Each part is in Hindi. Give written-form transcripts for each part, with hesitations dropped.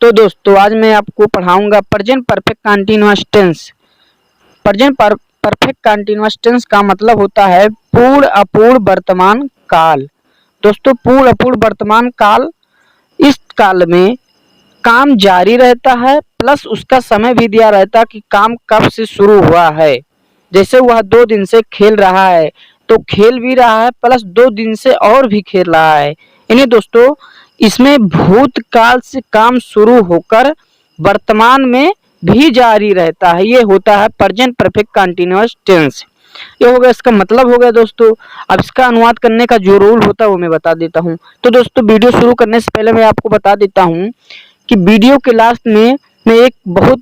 तो दोस्तों आज मैं आपको पढ़ाऊंगा present perfect continuous tense. Perfect continuous tense का मतलब होता है पूर्ण अपूर्ण वर्तमान काल। दोस्तों पूर्ण अपूर्ण वर्तमान काल, इस काल में काम जारी रहता है प्लस उसका समय भी दिया रहता है कि काम कब से शुरू हुआ है। जैसे वह 2 दिन से खेल रहा है तो खेल भी रहा है प्लस 2 दिन से और भी खेल रहा है। यानी दोस्तों इसमें भूतकाल से काम शुरू होकर वर्तमान में भी जारी रहता है। ये होता है प्रेजेंट परफेक्ट कंटीन्यूअस टेंस। ये हो गया, इसका मतलब हो गया दोस्तों। अब इसका अनुवाद करने का जो रूल होता है वो मैं बता देता हूँ। तो दोस्तों वीडियो शुरू करने से पहले मैं आपको बता देता हूँ कि वीडियो के लास्ट में मैं एक बहुत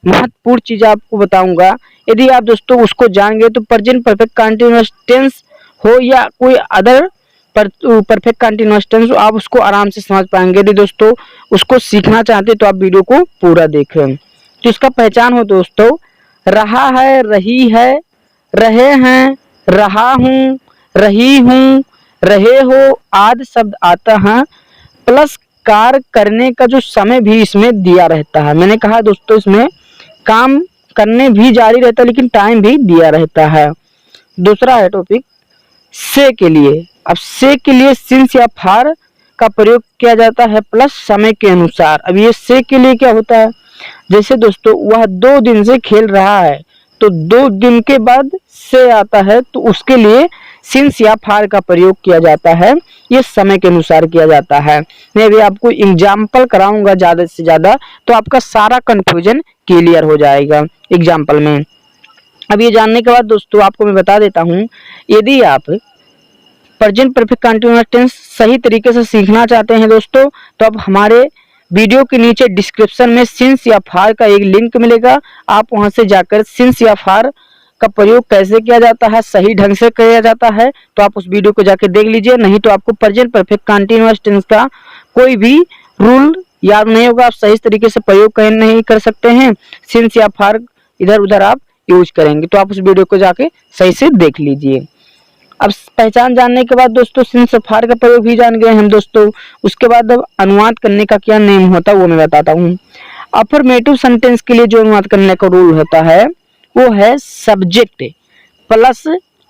महत्वपूर्ण चीज आपको बताऊंगा। यदि आप दोस्तों उसको जान गए तो प्रेजेंट परफेक्ट कंटीन्यूअस टेंस हो या कोई अदर परफेक्ट कंटीन्यूअस टेंस हो, आप उसको आराम से समझ पाएंगे। यदि दोस्तों उसको सीखना चाहते तो आप वीडियो को पूरा देखें। तो इसका पहचान हो दोस्तों, रहा है, रही है, रहे हैं, रहा हूँ, रही हूँ, रहे हो आदि शब्द आता है प्लस कार्य करने का जो समय भी इसमें दिया रहता है। मैंने कहा दोस्तों इसमें काम करने भी जारी रहता है लेकिन टाइम भी दिया रहता है। दूसरा है टॉपिक से के लिए। अब से के लिए सिंस या फार का प्रयोग किया जाता है प्लस समय के अनुसार। अब ये से के लिए क्या होता है, जैसे दोस्तों वह 2 दिन से खेल रहा है तो 2 दिन के बाद से आता है तो उसके लिए सिंस या फार का प्रयोग किया जाता है। ये समय के अनुसार किया जाता है। मैं भी आपको एग्जाम्पल कराऊंगा ज्यादा से ज्यादा तो आपका सारा कंफ्यूजन क्लियर हो जाएगा एग्जाम्पल में। अब ये जानने के बाद दोस्तों आपको मैं बता देता हूँ, यदि आप प्रेजेंट परफेक्ट कंटीन्यूअस टेंस सही तरीके से सीखना चाहते हैं दोस्तों तो आप हमारे वीडियो के नीचे डिस्क्रिप्शन में सिंस या फार का एक लिंक मिलेगा। आप वहां से जाकर सिंस या फार का प्रयोग कैसे किया जाता है, सही ढंग से किया जाता है, तो आप उस वीडियो को जाकर देख लीजिए। नहीं तो आपको प्रेजेंट परफेक्ट कंटीन्यूअस टेंस का कोई भी रूल याद नहीं होगा, आप सही तरीके से प्रयोग नहीं कर सकते हैं। सिंस या फार इधर उधर आप यूज करेंगे तो आप उस वीडियो को जाके सही से देख लीजिए। अब पहचान जानने के बाद दोस्तों सिंस और फार का प्रयोग भी जान गए हम दोस्तों। उसके बाद अब अनुवाद करने का क्या नियम होता है वो मैं बताता हूँ। अफर्मेटिव सेंटेंस के लिए जो अनुवाद करने का रूल होता है वो है सब्जेक्ट प्लस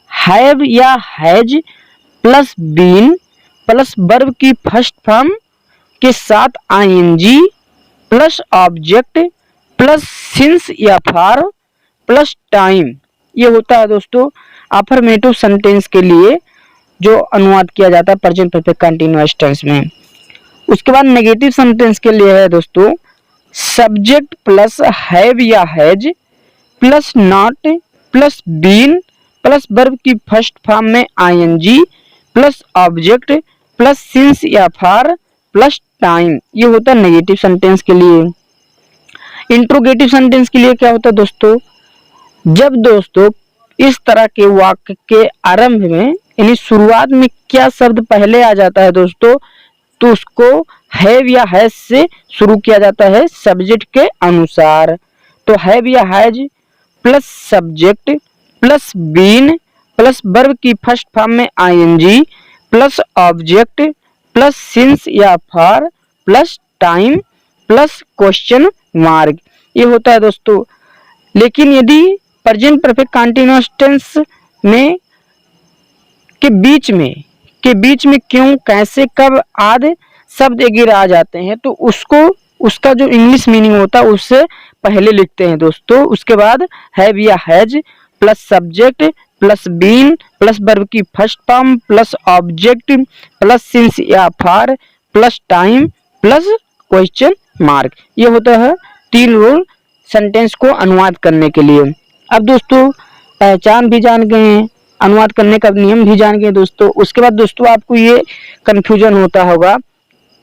हैव या has plus been plus verb की फर्स्ट फॉर्म के साथ ING plus object plus since या फार प्लस टाइम। ये होता है दोस्तों अफर्मेटिव सेंटेंस के लिए जो अनुवाद किया जाता है प्रेजेंट परफेक्ट कंटीन्यूअस टेंस में। उसके बाद नेगेटिव सेंटेंस के लिए है दोस्तों सब्जेक्ट प्लस हैव या has plus not plus been plus verb की फर्स्ट फॉर्म में ING plus object plus since या फार प्लस टाइम। ये होता है नेगेटिव सेंटेंस के लिए। इंट्रोगेटिव सेंटेंस के लिए क्या होता है दोस्तों, जब दोस्तों इस तरह के वाक्य के आरंभ में यानी शुरुआत में क्या शब्द पहले आ जाता है दोस्तों तो उसको हैव या हैज से शुरू किया जाता है सब्जेक्ट के अनुसार। तो हैव या has plus subject plus been plus verb की फर्स्ट फॉर्म में ING plus object plus since या for plus time plus question mark. ये होता है दोस्तों। लेकिन यदि प्रेजेंट परफेक्ट कंटीन्यूअस टेंस में के बीच में क्यों, कैसे, कब आदि शब्द वगैरह आ जाते हैं तो उसका जो इंग्लिश मीनिंग होता है उससे पहले लिखते हैं दोस्तों। उसके बाद हैव या has plus subject plus been plus verb की first form plus object plus since या for plus time plus question mark. ये होता है 3 रूल सेंटेंस को अनुवाद करने के लिए। अब दोस्तों पहचान भी जान गए हैं, अनुवाद करने का नियम भी जान गए दोस्तों। उसके बाद दोस्तों आपको ये कंफ्यूजन होता होगा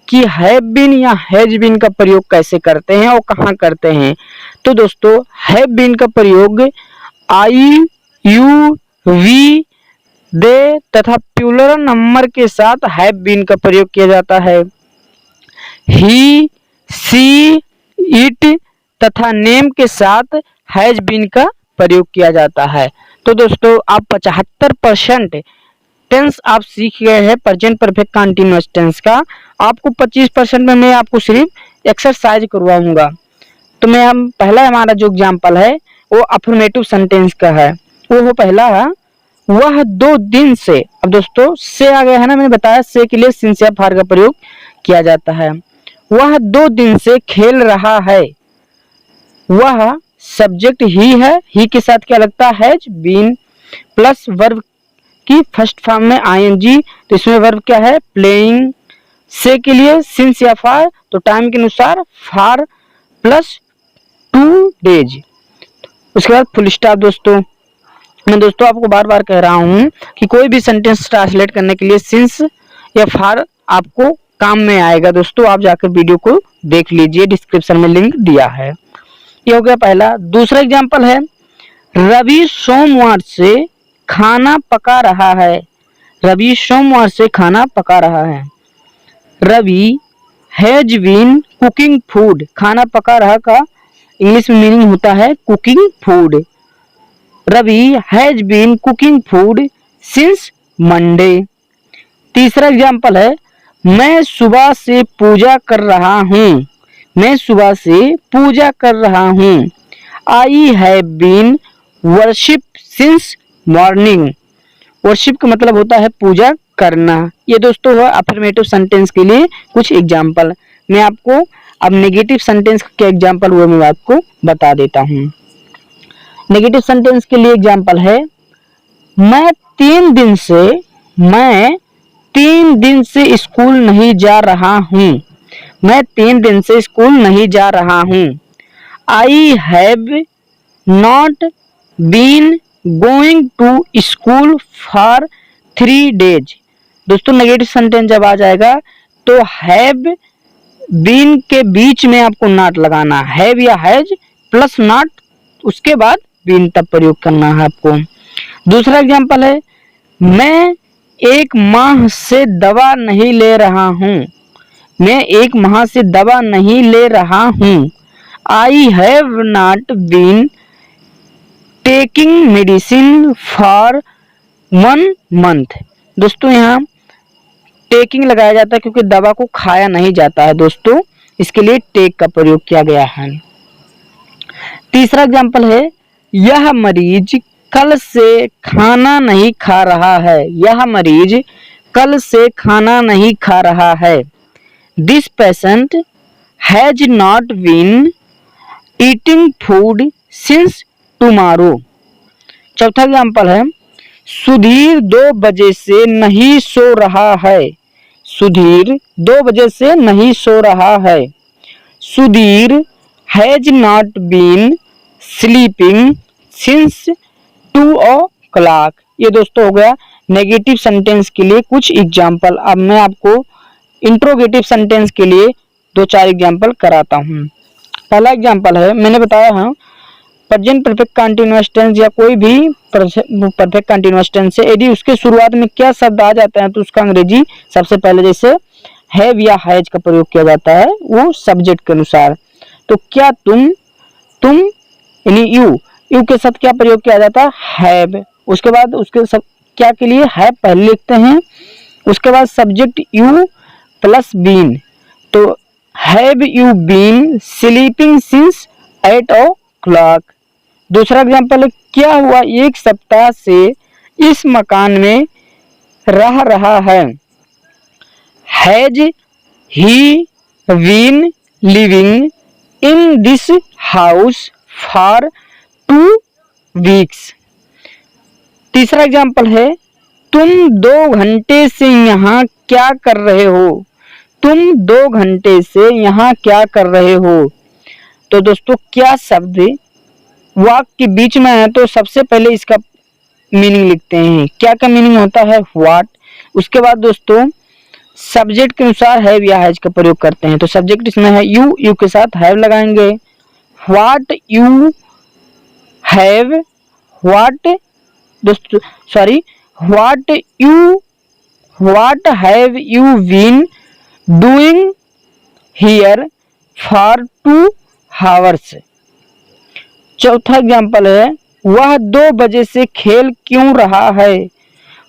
कि हैव बीन या हैज बीन का प्रयोग कैसे करते हैं और कहाँ करते हैं। तो दोस्तों हैव बीन का प्रयोग आई, यू, वी, दे तथा प्लूरल नंबर के साथ हैव बीन का प्रयोग किया जाता है। ही, सी, इट तथा नेम के साथ हैज बीन का प्रयोग किया जाता है। तो दोस्तों आप 75% टेंस आप सीख गए हैं प्रेजेंट परफेक्ट कंटीन्यूअस टेंस का। आपको 25% में मैं आपको सिर्फ एक्सरसाइज करवाऊंगा। तो मैं हम पहला हमारा जो एग्जाम्पल है वो अफर्मेटिव सेंटेंस का है। वो पहला है, वह 2 दिन से। अब दोस्तों से आ गया है ना, मैंने बताया से के लिए सिंस या फार का प्रयोग किया जाता है। वह 2 दिन से खेल रहा है। वह सब्जेक्ट ही है, ही के साथ क्या लगता है, हैज बीन प्लस वर्ब की फर्स्ट फॉर्म में आईएनजी, तो इसमें वर्ब क्या है, प्लेइंग। से के लिए सिंस या फार, तो टाइम के अनुसार फार प्लस 2 डेज। उसके बाद फुल स्टॉप। दोस्तों मैं दोस्तों आपको बार बार कह रहा हूं कि कोई भी सेंटेंस ट्रांसलेट करने के लिए सिंस या फार आपको काम में आएगा। दोस्तों आप जाकर वीडियो को देख लीजिए, डिस्क्रिप्शन में लिंक दिया है। ये हो गया पहला। दूसरा एग्जांपल है, रवि सोमवार से खाना पका रहा है। रवि सोमवार से खाना पका रहा है। Ravi has been cooking food. खाना पका रहा का इंग्लिश में मीनिंग होता है cooking food. Ravi has been cooking food since Monday. तीसरा एग्जाम्पल है, मैं सुबह से पूजा कर रहा हूँ। मैं सुबह से पूजा कर रहा हूँ। I have been worship since morning. Worship का मतलब होता है पूजा करना। ये दोस्तों है अफर्मेटिव सेंटेंस के लिए कुछ एग्जाम्पल। मैं आपको अब नेगेटिव सेंटेंस के एग्जाम्पल वो मैं आपको बता देता हूँ। नेगेटिव सेंटेंस के लिए एग्जाम्पल है, मैं 3 दिन से स्कूल नहीं जा रहा हूँ। मैं 3 दिन से स्कूल नहीं जा रहा हूँ। I have not been going to school for 3 days. दोस्तों नेगेटिव सेंटेंस जब आ जाएगा तो हैव बीन के बीच में आपको नॉट लगाना, हैव या हैज प्लस नॉट, उसके बाद बीन तब प्रयोग करना है आपको। दूसरा एग्जांपल है, मैं 1 माह से दवा नहीं ले रहा हूँ। मैं 1 माह से दवा नहीं ले रहा हूँ। I have not been taking medicine for 1 month. दोस्तों यहाँ टेकिंग लगाया जाता है क्योंकि दवा को खाया नहीं जाता है दोस्तों, इसके लिए टेक का प्रयोग किया गया है। तीसरा एग्जांपल है, यह मरीज कल से खाना नहीं खा रहा है। यह मरीज कल से खाना नहीं खा रहा है। This patient has not been eating food since tomorrow. चौथा एग्जांपल है, सुधीर 2 बजे से नहीं सो रहा है। सुधीर 2 बजे से नहीं सो रहा है। Sudhir has not been sleeping since 2 o'clock। ये दोस्तों हो गया नेगेटिव सेंटेंस के लिए कुछ एग्जाम्पल। अब मैं आपको इंट्रोगेटिव सेंटेंस के लिए 2-4 एग्जाम्पल कराता हूँ। पहला एग्जाम्पल है, मैंने बताया है प्रेजेंट परफेक्ट कंटीन्यूअस टेंस या कोई भी परफेक्ट कंटीन्यूअस टेंस है, यदि उसके शुरुआत में क्या शब्द आ जाता है तो उसका अंग्रेजी सबसे पहले जैसे हैव या हैज का प्रयोग किया जाता है वो सब्जेक्ट के अनुसार। तो क्या तुम यानी यू के साथ क्या प्रयोग किया जाता है, हैव। उसके बाद उसके सब क्या के लिए हैव पहले लिखते हैं, उसके बाद सब्जेक्ट यू प्लस बीन। तो have you been sleeping since 8 o'clock। दूसरा एग्जाम्पल है, क्या हुआ 1 सप्ताह से इस मकान में रह रहा है। Has he been living in this house for 2 weeks। तीसरा एग्जाम्पल है, तुम 2 घंटे से यहाँ क्या कर रहे हो। तुम 2 घंटे से यहाँ क्या कर रहे हो। तो दोस्तों क्या शब्द वाक्य के बीच में है तो सबसे पहले इसका मीनिंग लिखते हैं। क्या का मीनिंग होता है, व्हाट। उसके बाद दोस्तों सब्जेक्ट के अनुसार हैव या हैज का प्रयोग करते हैं। तो सब्जेक्ट इसमें है यू के साथ हैव लगाएंगे। व्हाट यू हैव, व्हाट दोस्तों sorry what have you been doing here for 2 hours। चौथा एग्जाम्पल है, वह 2 बजे से खेल क्यों रहा है।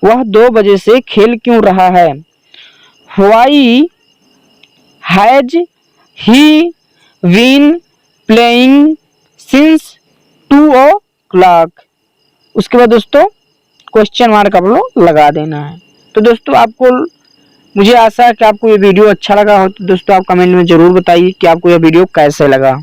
वह 2 बजे से खेल क्यों रहा है। Why has he been playing since 2 o'clock। उसके बाद दोस्तों क्वेश्चन मार्क आप लोग लगा देना है। तो दोस्तों आपको, मुझे आशा है कि आपको ये वीडियो अच्छा लगा हो, तो दोस्तों आप कमेंट में जरूर बताइए कि आपको यह वीडियो कैसे लगा।